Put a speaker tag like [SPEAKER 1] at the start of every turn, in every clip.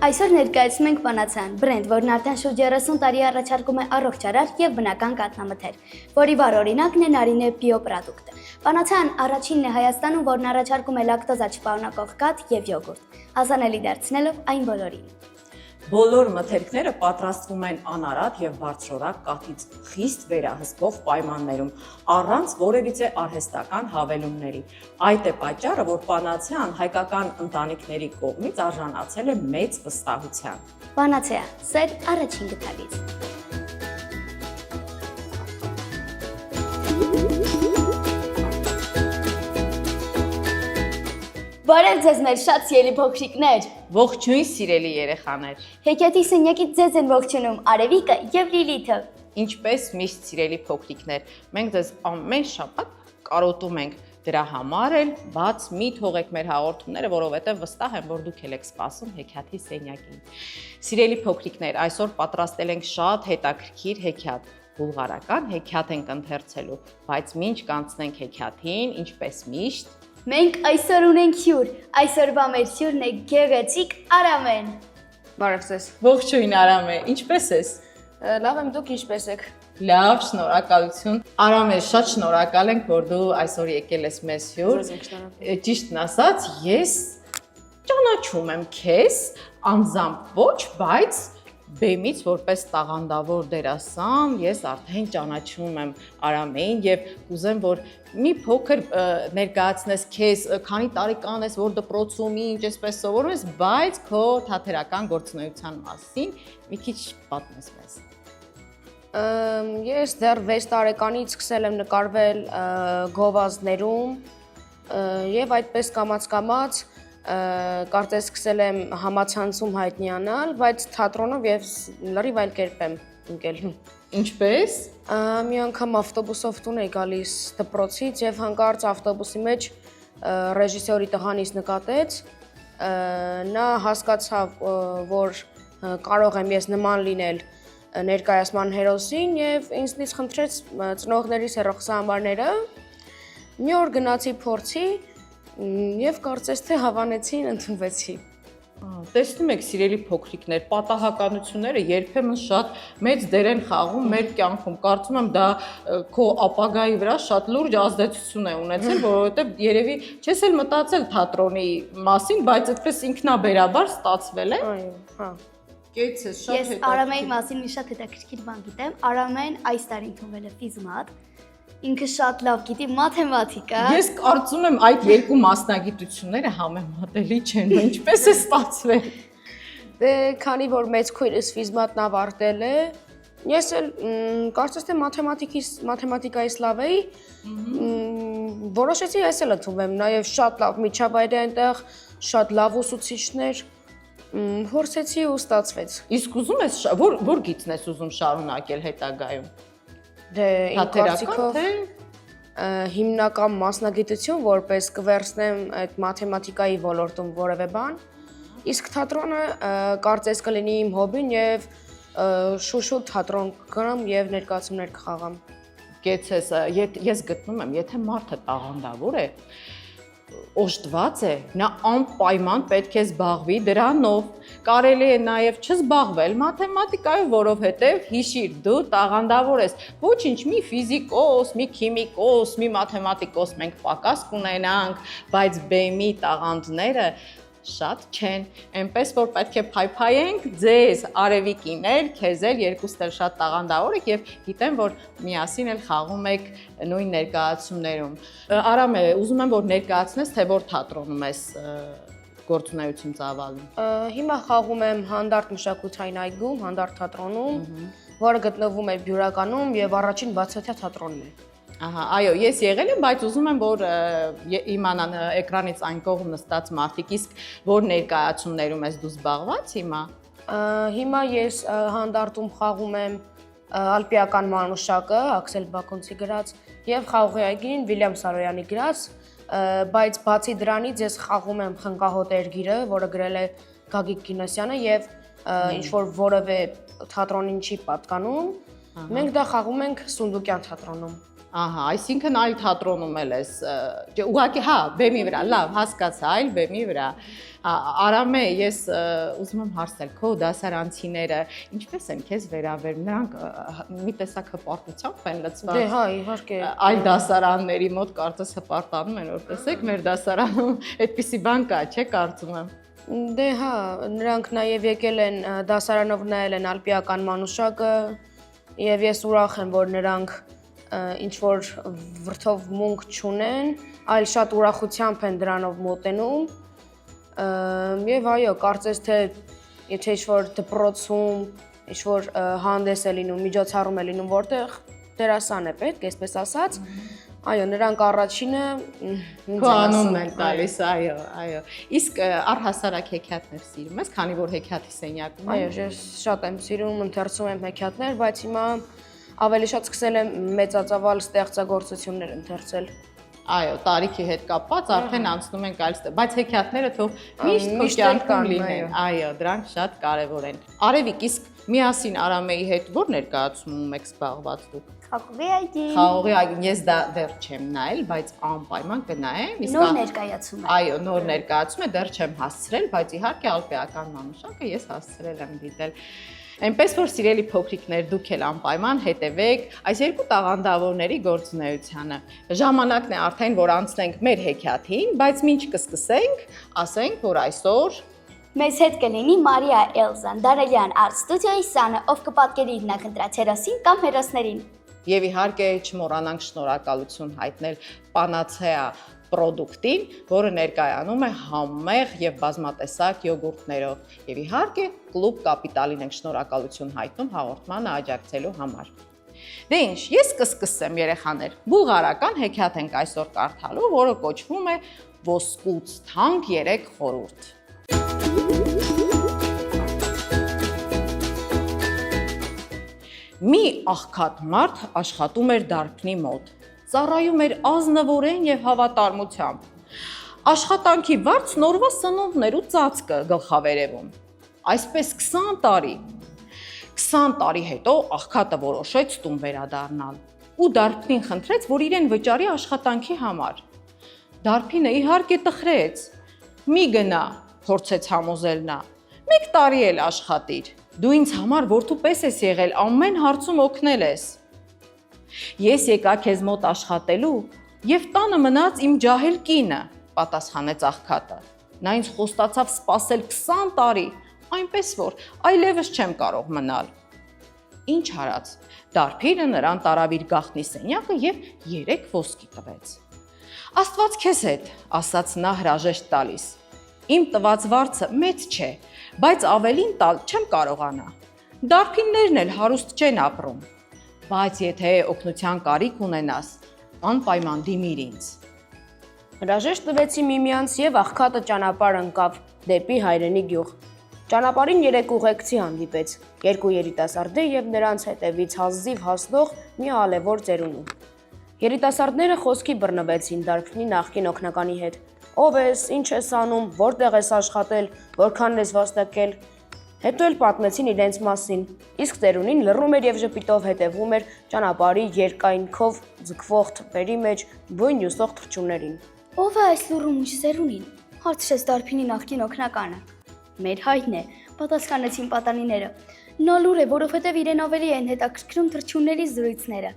[SPEAKER 1] Այսօր ներկայացնում ենք Պանացեան բրենդ, որն արդեն շուրջ 30 տարի առաջարկում է առողջարար եւ բնական կաթնամթեր, որի վառ օրինակն է Նարինե բիո պրոդուկտը։ Պանացեան առաջինն է Հայաստանում, որն առաջարկում է լակտոզա չպարունակող կաթ եւ յոգուրտ, հասանելի դարձնելով այն բոլորին։
[SPEAKER 2] Բոլոր մթերքները պատրաստվում են անարատ եւ բարձրորակ կաթից խիստ վերահսկող պայմաններում, առանց որևիցե արհեստական հավելումների։ Այդ է պատճառը, որ Պանացեան հայկական ընտանիքների կողմից արժանացել է մեծ վստահության։
[SPEAKER 1] Պանացեա, սեր առաջին գթալից։ Բարև ձեզ մեր շատ սիրելի փոքրիկներ։
[SPEAKER 2] Ողջույն սիրելի երեխաներ։
[SPEAKER 1] Հեքիաթի սենյակից ձեզ են ողջունում Արևիկը եւ Լիլիթը։
[SPEAKER 2] Ինչպես միշտ սիրելի փոքրիկներ, մենք ձեզ ամեն շաբաթ կարոտում ենք, դրա համար էլ բաց մի թողեք մեր հաղորդումները, որովհետև վստահ եմ, որ դուք եք սպասում հեքիաթի սենյակին։ Սիրելի փոքրիկներ, այսօր պատրաստել ենք շատ հետաքրքիր հեքիաթ։ Բուլղարական հեքիաթ ենք ընթերցելու, բայց մինչ կանցնենք հեքիաթին, ինչպես միշտ
[SPEAKER 1] Մենք այսօր ունենք հյուր, այսօրվա մեր հյուրն է գեղեցիկ Արամեն։
[SPEAKER 3] Բարև ձեզ։
[SPEAKER 2] Ողջույն Արամե, ինչպես ես։
[SPEAKER 3] Լավ եմ, դուք ինչպես եք։
[SPEAKER 2] Լավ, շնորհակալություն։ Արամե, շատ շնորհակալ ենք, որ դու այսօր եկել ես մեզ հյուր։ Ճիշտն ասած, ես ճանաչում եմ քեզ, անձամբ ոչ, բայց բեմից որպես տաղանդավոր դերասան ես արդեն ճանաչում եմ Արամեին եւ կուզեմ, որ մի փոքր ներկայացնես քեզ, քանի տարեկան ես, որ դպրոցում ինչ այսպես սովորում ես, բայց քո թատերական գործունեության մասին մի քիչ պատմես մեզ։
[SPEAKER 3] Ես դեռ 6 տարեկանից սկսել եմ նկարվել գովազդներում եւ այդպես կամաց-կամաց կարծես սկսել եմ համացանցում հայտնիանալ, բայց թատրոնով եւ լրիվ այլ կերպ եմ ընկել։
[SPEAKER 2] Ինչպես։
[SPEAKER 3] Մի անգամ ավտոբուսով տուն էի գալիս դպրոցից եւ հանկարծ ավտոբուսի մեջ ռեժիսորի տղանից նկատեց, նա հասկացավ, որ կարող եմ ես նման լինել ներկայացման հերոսին եւ ինձնից խնդրեց ծնողներիս հեռախոսահամարները։ Մի օր գնացի փորձի եւ կարծես թե հավանեցին, ընդունվեցի։
[SPEAKER 2] Տեսնում եք, սիրելի փոքրիկներ, պատահականությունները երբեմն շատ մեծ դեր են խաղում մեր կյանքում։ Կարծում եմ դա քո ապագայի վրա շատ լուրջ ազդեցություն է ունեցել, որովհետեւ երևի չես էլ մտածել թատրոնի մասին, բայց այդպես ինքնաբերաբար ստացվել է։
[SPEAKER 3] Այո, հա։
[SPEAKER 1] Ես Արամեի մասին մի շատ հետաքրքիր բան գիտեմ։ Արամեն այս տարի ընդունվել է ֆիզմատ։ Ինքը շատ լավ գիտի մաթեմատիկա։
[SPEAKER 2] Ես կարծում եմ այդ երկու մասնագիտությունները համեմատելի չեն, ինչպես է ստացվել։
[SPEAKER 3] Դե քանի որ մեծ քույրս ֆիզմատն ավարտել է, ես էլ կարծես թե մաթեմատիկայից լավ էի, որոշեցի ես էլ ընդունվեմ, նաև շատ լավ միջավայր է այնտեղ, շատ լավ ուսուցիչներ, փորձեցի ու ստացվեց։
[SPEAKER 2] Իսկ ուզում ես որ գիծն ես ուզում շարունակել հետագայում։
[SPEAKER 3] Դե իմ կարծիքով հիմնական մասնագիտություն, որպես կվերցնեմ այդ մաթեմատիկայի ոլորտում որևէ բան, իսկ թատրոնը կարծես կլինի իմ հոբին եւ շուշուտ թատրոն կգնամ եւ ներկայացումներ կխաղամ։
[SPEAKER 2] Կեցես, ես գտնում եմ, եթե մարդը տաղանդավոր է, օժտված է, նա անպայման պետք է զբաղվի դրանով։ Կարելի է նաև չզբաղվել մաթեմատիկայով, որովհետև հիշիր, դու տաղանդավոր ես։ Ոչինչ, մի ֆիզիկոս, մի քիմիկոս, մի մաթեմատիկոս մենք պակաս կունենանք, բայց բեմի տաղանդները շատ չեն, այնպես որ պետք է փայփայենք ձեզ, Արևիկիներ, քեզ էլ երկուստ էլ շատ տաղանդավոր եք եւ գիտեմ, որ միասին էլ խաղում եք նույն ներկայացումներում։ Արամե, ուզում եմ որ ներկայացնես, թե որ թատրոնում ես գործունեություն ծավալում։
[SPEAKER 3] Հիմա խաղում եմ Հանդարտ մշակութային այգում, Հանդարտ թատրոնում, որը գտնվում է Բյուրականում եւ առաջին բացօթյա թատրոնն է։
[SPEAKER 2] Ահա, այո, ես եղել եմ, բայց ուզում եմ, որ իմանան էկրանից այն կողմ նստած մարդիկ, իսկ որ ներկայացումներում ես դու զբաղված հիմա։
[SPEAKER 3] Հիմա ես Հանդարտում խաղում եմ Ալպիական մանուշակը, Աքսել Բակոնցի գրած, եւ Խաղողի այգին Վիլյամ Սարոյանի գրած, բայց բացի դրանից ես խաղում եմ Խնկահոտ երգիրը, որը գրել է Գագիկ Կինոսյանը եւ ինչ որ որևէ թատրոնին չի պատկանում։ Մենք դա խաղում ենք Սունդուկյան թատրոնում։
[SPEAKER 2] Ահա, այսինքն այլ թատրոնում էլ ես, ուղղակի հա, բեմի վրա, լավ, հասկացա, այլ բեմի վրա։ Արամե, ես ուզում եմ հարցնել, քո դասարանցիները ինչպես են քեզ վերաբերում, նրանք մի տեսակ հպարտությամբ են լցված։
[SPEAKER 3] Դե հա, իհարկե։
[SPEAKER 2] Այլ դասարանների մոտ կարծես հպարտանում են, որ տեսեք, մեր դասարանում այդպիսի բան կա, չէ՞ կարծում եմ։
[SPEAKER 3] Դե հա, նրանք նաև եկել են դասարանով նայել են ալպիական մանուշակը եւ ես ուրախ եմ, որ նրանք ինչ որ վրդով մունք չունեն, այլ շատ ուրախությամբ են դրանով մոտենում։ Եվ այո, կարծես թե եթե ինչ-որ դպրոցում, ինչ-որ հանդես է լինում, միջոցառում է լինում, որտեղ դերասան է պետք, այսպես ասած, այո, նրանք առաջինը
[SPEAKER 2] քո անունն են տալիս, այո։ Իսկ առհասարակ հեքիաթներ սիրում ես, քանի որ հեքիաթի սենյակում
[SPEAKER 3] այո, ես շատ եմ սիրում, ընթերցում եմ հեքիաթներ, բայց հիմա ավելի շատ սկսել եմ մեծածավալ ստեղծագործություններ ընթերցել։
[SPEAKER 2] Այո, տարիքի հետ կապված արդեն անցնում ենք այլ ստեղ, բայց հեքիաթները թող միշտ քո
[SPEAKER 3] միշտ էլ
[SPEAKER 2] կյանքում
[SPEAKER 3] կան,
[SPEAKER 2] լինեն։ Այո, դրանք շատ կարևոր են։ Արևիկ, իսկ միասին Արամեի հետ ո՞ր ներկայացումում եք զբաղված դուք։
[SPEAKER 1] Խաղողի այգին։
[SPEAKER 2] Խաղողի այգին ես դա դեռ չեմ նայել, բայց անպայման կնայեմ։
[SPEAKER 1] Նոր ներկայացում է։
[SPEAKER 2] Այո, նոր ներկայացում է, դեռ չեմ հասցրել, բայց իհարկե ալպիական մանուշակը ես հասցրել եմ դիտել։ Այնպես որ սիրելի փոքրիկներ, դուք էլ անպայման հետևեք այս երկու տաղանդավորների գործունեությանը։ Ժամանակն է արդեն, որ անցնենք մեր հեքիաթին, բայց մինչ կսկսենք, ասենք, որ այսօր
[SPEAKER 1] Մեզ հետ կլինի Մարիա Էլզան, Դարելյան Art Studio-ի սանը, ով կպատկերի ինքնընտրած հերոսին կամ հերոսներին։
[SPEAKER 2] Եվ իհարկե չմոռանանք շնորհակալություն հայտնել Panacea պրոդուկտին, որը ներկայանում է համեղ եւ բազմատեսակ յոգուրտներով։ Եվ իհարկե Կլուբ Կապիտալին ենք շնորհակալություն հայտնում հաղորդմանը աջակցելու համար։ Դե ինչ, ես կսկսեմ երեխաներ։ Բուլղարական հեքիաթ ենք այսօր կարդալու, որը կոչվում է Ոսկուց թանկ 3 խորհուրդ։ Մի աղքատ մարդ աշխատում էր դարբնի մոտ։ Ծառայում էր ազնվորեն եւ հավատարմությամբ։ Աշխատանքի վարձն օրվա սնունդներ ու ծածկը գլխավերևում։ Այսպես 20 տարի։ 20 տարի հետո աղքատը որոշեց տուն վերադառնալ ու դարբնին խնդրեց, որ իրեն վճարի աշխատանքի համար։ Դարբինը իհարկե տխրեց։ Մի գնա, փորձեց համոզել նա։ 1 տարի էլ աշխատիր։ Դու ինձ համար որդու պես ես եղել, ամեն հարցում օգնել ես։ Ես եկա քեզ մոտ աշխատելու եւ տանը մնաց իմ ջահել կինը, պատասխանեց աղքատը։ Նա ինձ խոստացավ սպասել 20 տարի, այնպես որ այլևս չեմ կարող մնալ։ Ինչ արած, դարբինը նրան տարավ իր գաղտնի սենյակը եւ 3 ոսկի տվեց։ Աստված քեզ հետ, ասաց նա հրաժեշտ տալիս։ Իմ տված վարձը մեծ չէ, բայց ավելին տալ չեմ կարողանա։ Դարբիններն էլ հարուստ չեն ապրում։ Բայց եթե օգնության կարիք ունենաս, անպայման դիմիր ինձ։
[SPEAKER 3] Հրաժեշտ տվեցի միմյանց եւ աղքատը ճանապարհ ընկավ դեպի հայրենի գյուղ։ Ճանապարհին 3 ուղեկցի հանդիպեց, 2 երիտասարդներ եւ նրանց հետևից հազիվ հասնող մի ալևոր ծերունու։ Երիտասարդները խոսքի բռնվեցին դարբնի նախկին օգնականի հետ։ Ով ես, ինչ ես անում, որտեղ ես աշխատել, որքան ես վաստակել։ Հետո էլ պատմեցին իրենց մասին։ Իսկ ծերունին լռում էր եւ ժպիտով հետևում էր ճանապարհի երկայնքով ձգվող թփերի մեջ բույն յուսող թռչուններին։
[SPEAKER 1] Ո՞վ է այս լուրումուշ ծերունին, հարցրեց դարբինի նախկին օգնականը։ Մեր հայրն է, պատասխանեցին պատանիները։ Նա լուր է, որովհետև իրեն ավելի են հետաքրքրում թռչունների զրույցները։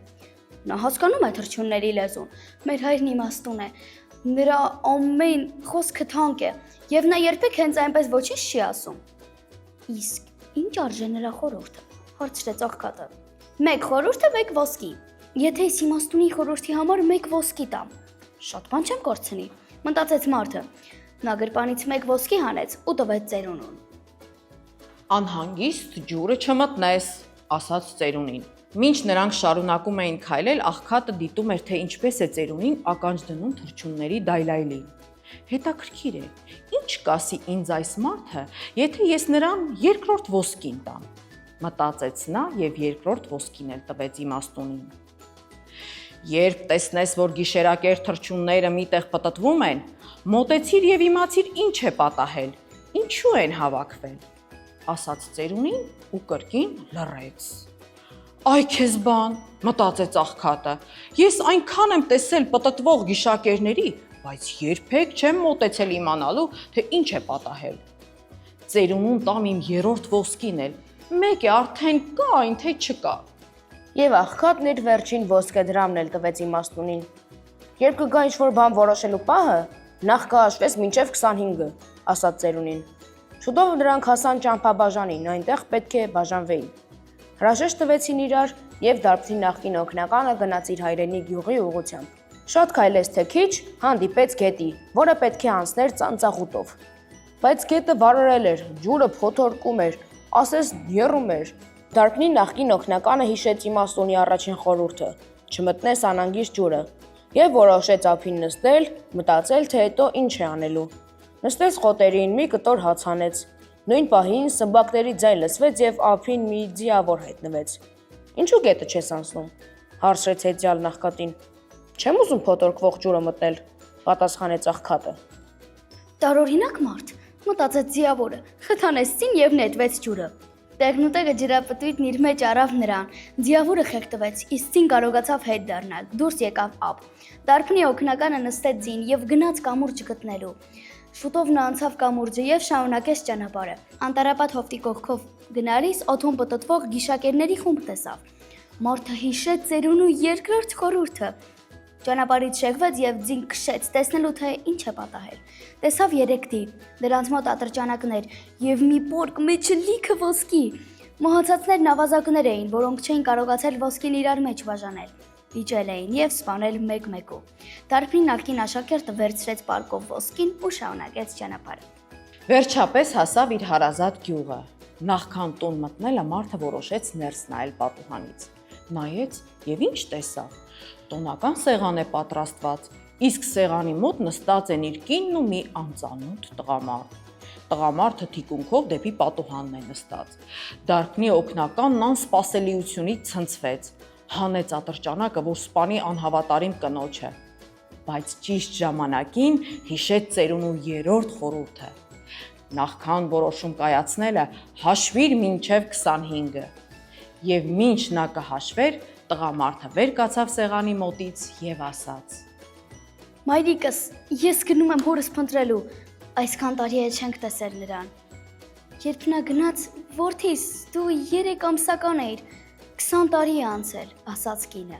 [SPEAKER 1] Նա հասկանում է թռչունների լեզուն։ Մեր հայրն իմաստուն է։ Նրա ամեն խոսքը թանկ է, եւ նա երբեք հենց այնպես ոչինչ չի ասում։ Իսկ ինչ արժե նրա խորհուրդը, հարցրեց աղքատը։ 1 խորհուրդը 1 ոսկի։ Եթե ես իմաստունի խորհրդի համար 1 ոսկի տամ, շատ բան չեմ կորցնի, մտածեց մարդը։ Նա գրպանից 1 ոսկի հանեց ու տվեց ծերունուն։
[SPEAKER 2] Անհանգիստ ջուրը չմտնես, ասաց ծերունին։ Մինչ նրանք շարունակում էին քայլել, աղքատը դիտում էր, թե ինչպես է ծերունին ականջ դնում թռչունների դայլայլին։ Հետաքրքիր է, ինչ կասի ինձ այս մարդը, եթե ես նրան 2-րդ ոսկին տամ, մտածեց նա եւ 2-րդ ոսկին էլ տվեց իմաստունին։ Երբ տեսնես, որ գիշերակեր թռչունները միտեղ պտտվում են, մոտեցիր եւ իմացիր ինչ է պատահել, ինչու են հավաքվել, ասաց ծերունին ու կրկին լռեց։ Այ քեզ բան, մտածեց աղքատը։ Ես այնքան եմ տեսել պտտվող գիշակերների, բայց երբեք չեմ մոտեցել իմանալու, թե ինչ է պատահել։ Ծերունուն տամ իմ երրորդ ոսկին էլ, մեկ է արդեն կա, այն թե չկա։
[SPEAKER 3] Եվ աղքատն իր վերջին ոսկե դրամն էլ տվեց իմաստունին։ Երբ կգա ինչ-որ բան որոշելու պահը, նախ կհաշվես մինչև 25-ը, ասաց ծերունին։ Շուտով նրանք հասան ճամփաբաժանին, այնտեղ պետք է բաժանվեին։ Հրաժեշտ տվեցին իրար եւ դարբնի նախկին օգնականը գնաց իր հայրենի գյուղի ուղղությամբ։ Շատ քայլեց թե քիչ, հանդիպեց գետի, որը պետք է անցներ ծանծաղուտով։ Բայց գետը վարարել էր, ջուրը փոթորկում էր, ասես եռում էր։ Դարբնի նախկին օգնականը հիշեց իմաստունի առաջին խորհուրդը՝ չմտնես անանգիստ ջուրը, եւ որոշեց ափին նստել, մտածել, թե հետո ինչ է անելու։ Նստեց խոտերին, մի կտոր հաց հանեց։ Նույն պահին սմբակների ձայն լսվեց եւ ափին մի ձիավոր հայտնվեց։ Ինչու գետը չես անցնում, հարցրեց հետյալ նախկատին։ Չեմ ուզում փոթորկվող ջուրը մտնել, պատասխանեց աղքատը։
[SPEAKER 1] Տարօրինակ մարդ, մտածեց ձիավորը, խթանեցին եւ նետվեց ջուրը։ Տեխնուտեգը ջրապտույտն իր մեջ առավ նրան, ձիավորը խեղդվեց, իսկ ձին կարողացավ հետ դառնալ, դուրս եկավ ափ։ Դարբնի օգնականը նստեց ձին եւ գնաց կամուրջ գտնելու։ Շուտով նա անցավ կամուրջը եւ շարունակեց ճանապարհը։ Անտառապատ հովտի կողքով գնալիս օդում պտտվող գիշակերների խումբ տեսավ։ Մարդը հիշեց ծերունու երկրորդ խորհուրդը։ Ճանապարհից շեղվեց եւ ձին քշեց, տեսնելու թե ինչ է պատահել։ Տեսավ 3 դիվ, դրանց մոտ ատրճանակներ եւ մի պորկ մեջը լիքը ոսկի։ Մահացածներն ավազակներ էին, որոնք չէին կարողացել ոսկին իրար մեջ բաժանել։ Վիճել էին եւ սպանել մեկ-մեկու։ Դարբնի նախկին աշակերտը վերցրեց պարկով ոսկին ու շարունակեց ճանապարհը։
[SPEAKER 2] Վերջապես հասավ իր հարազատ գյուղը։ Նախքան տուն մտնելը մարդը որոշեց ներս նայել պատուհանից։ Նայեց եւ ինչ տեսավ։ Տոնական սեղան է պատրաստված, իսկ սեղանի մոտ նստած են իր կինն ու մի անծանոթ տղամարդ։ Տղամարդը թիկունքով դեպի պատուհանն է նստած։ Դարբնի օգնականն անսպասելիությունից ցնցվեց, հանեց ատրճանակը, որ սպանի անհավատարիմ կնոջը, բայց ճիշտ ժամանակին հիշեց ծերունու երրորդ խորհուրդը։ Նախքան որոշում կայացնելը հաշվիր մինչև 25-ը։ Եվ մինչ նա կհաշվեր, տղամարդը վեր կացավ սեղանի մոտից եւ ասաց.
[SPEAKER 1] Մայրիկս, ես գնում եմ հորս փնտրելու, այսքան տարի է չենք տեսել նրան։ Երբ նա գնաց, որդիս, դու 3 ամսական էիր, 20 տարի է անցել, ասաց կինը։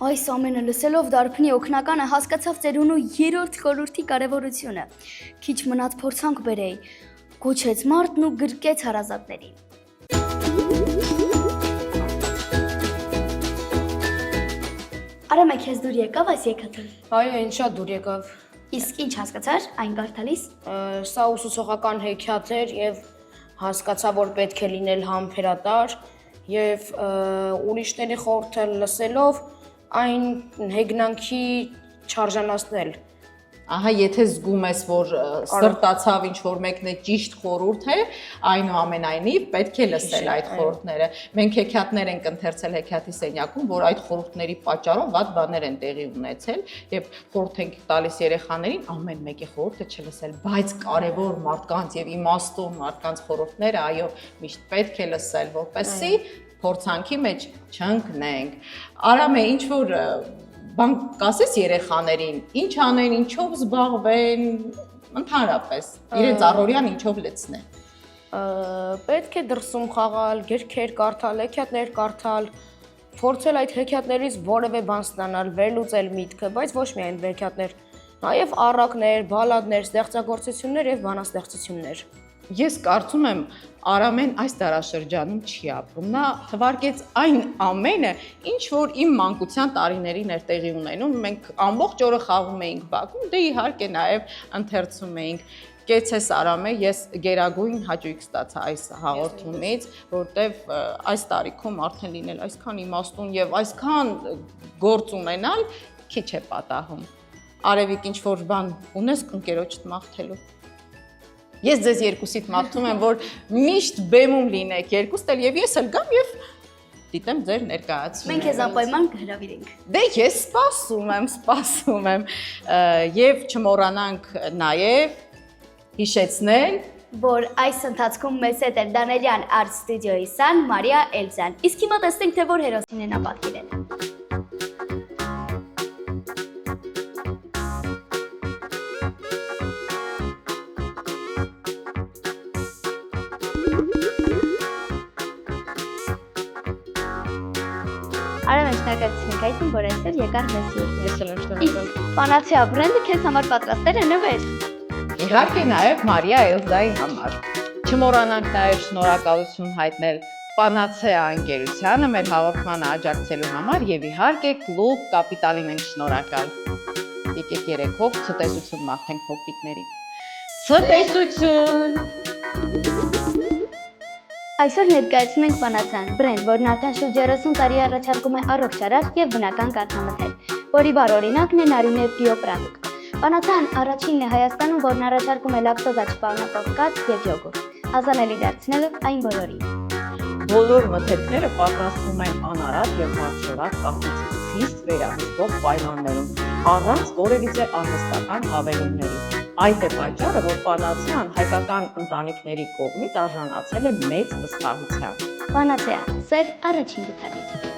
[SPEAKER 1] Այս ամենը լսելով Դարբնի օգնականը հասկացավ ծերունու երրորդ խորհրդի կարևորությունը։ Քիչ մնաց փորձանք բերեի, գոչեց մարդն ու գրկեց հարազատներին։ Արամը քեզ դուր եկավ այս եկաթը։
[SPEAKER 3] Այո, ինձ շատ դուր եկավ։
[SPEAKER 1] Իսկ ինչ հասկացար այն կարդալիս։
[SPEAKER 3] Սա ուսուցողական հեքիաթ էր եւ հասկացա, որ պետք է լինել համբերատար եւ ուրիշների խորհուրդը լսելով այն հեգնանքի չարժանացնել։
[SPEAKER 2] Ահա, եթե զգում ես, որ սրտացավ ինչ-որ մեկն է ճիշտ խորհուրդ է, այնուամենայնիվ պետք է լսել այդ խորհուրդները։ Մենք հեքիաթներ ենք ընթերցել հեքիաթի սենյակում, որ այդ խորհուրդների պատճառով վատ բաներ են տեղի ունեցել, եւ խորհուրդ ենք տալիս երեխաներին ամեն մեկի խորհուրդը չլսել, բայց կարևոր մարդկանց եւ իմաստուն մարդկանց խորհուրդները, այո, միշտ պետք է լսել, որպեսզի փորձանքի մեջ չընկնենք։ Արամ է, ինչ որ բան կասես երեխաներին, ինչ անեն, ինչով զբաղվեն, ընդհանրապես, իրենց առօրյան ինչով լցնեն։
[SPEAKER 3] Պետք է դրսում խաղալ, գրքեր կարդալ, հեքիաթներ կարդալ, փորձել այդ հեքիաթներից որևէ բան ստանալ, վերլուծել միտքը, բայց ոչ միայն հեքիաթներ, նաև առակներ, բալադներ, ստեղծագործություններ եւ բանաստեղծություններ։
[SPEAKER 2] Ես կարծում եմ Արամեն այս դարաշրջանում չի ապրում։ Նա թվարկեց այն ամենը, ինչ որ իմ մանկության տարիներին էր տեղի ունենում։ Մենք ամբողջ օրը խաղում էինք բակում, դե իհարկե նաև ընթերցում էինք։ Կեցես Արամե, ես գերագույն հաճույք ստացա այս հաղորդումից, որտեվ այս տարիքում արդեն լինել այսքան իմաստուն եւ այսքան գործ ունենալ քիչ է պատահում։ Արևիկ, ինչ որ բան ունես ընկերոջդ մաղթելու։ Ես ձեզ երկուսիդ մաղթում եմ, որ միշտ բեմում լինեք երկուստ էլ եւ ես էլ գամ եւ դիտեմ ձեր ներկայացումը։
[SPEAKER 1] Մենք քեզ անպայման կհրավիրենք։
[SPEAKER 2] Դե ես սպասում եմ եւ չմոռանանք նաեւ հիշեցնել,
[SPEAKER 1] որ այս ընթացքում մեզ հետ էր Դանելյան Art Studio-ի Սան Մարիա Էլզան։ Իսկ հիմա տեսնենք, թե որ հերոսին են ապատկել։ Արամ եմ շնորհակալություն այդին, որ այսօր եկար մեզ հյուրեր։
[SPEAKER 2] Ես էլ եմ շնորհակալ։
[SPEAKER 1] Պանացիա բրենդը քեզ համար պատրաստել է նվեր։
[SPEAKER 2] Իհարկե նաև Մարիա Էլզայի համար։ Չմոռանանք նաև շնորհակալություն հայտնել Պանացեա ընկերությանը մեր հաղորդմանը աջակցելու համար եւ իհարկե Կլուբ Կապիտալին ենք շնորհակալ։ Եկեք երեքով ցտեսություն մաղթենք փոքրիկներին։ Ցտեսություն։
[SPEAKER 1] Այսօր ներկայացնում ենք Պանացեան բրենդ, որն արդեն շուրջ 30 տարի առաջարկում է առողջարար եւ բնական կաթնամթեր, որի բառ օրինակն է Նարինե բիո պրոդուկտ։ Պանացեան առաջինն է Հայաստանում, որն առաջարկում է լակտոզա չպարունակող կաթ եւ յոգուրտ, ազանելի դարձնելով այն բոլորին։
[SPEAKER 2] Բոլոր մթերքները պատրաստվում են անարատ եւ բարձրորակ կաթից խիստ վերահսկող պայմաններում, առանց որևիցե արհեստական հավելումների։ Այդ է պատճառը, որ Պանացեան հայկական ընտանիքների կողմից արժանացել է մեծ վստահության։
[SPEAKER 1] Պանացեա, սեր առաջին գթալից։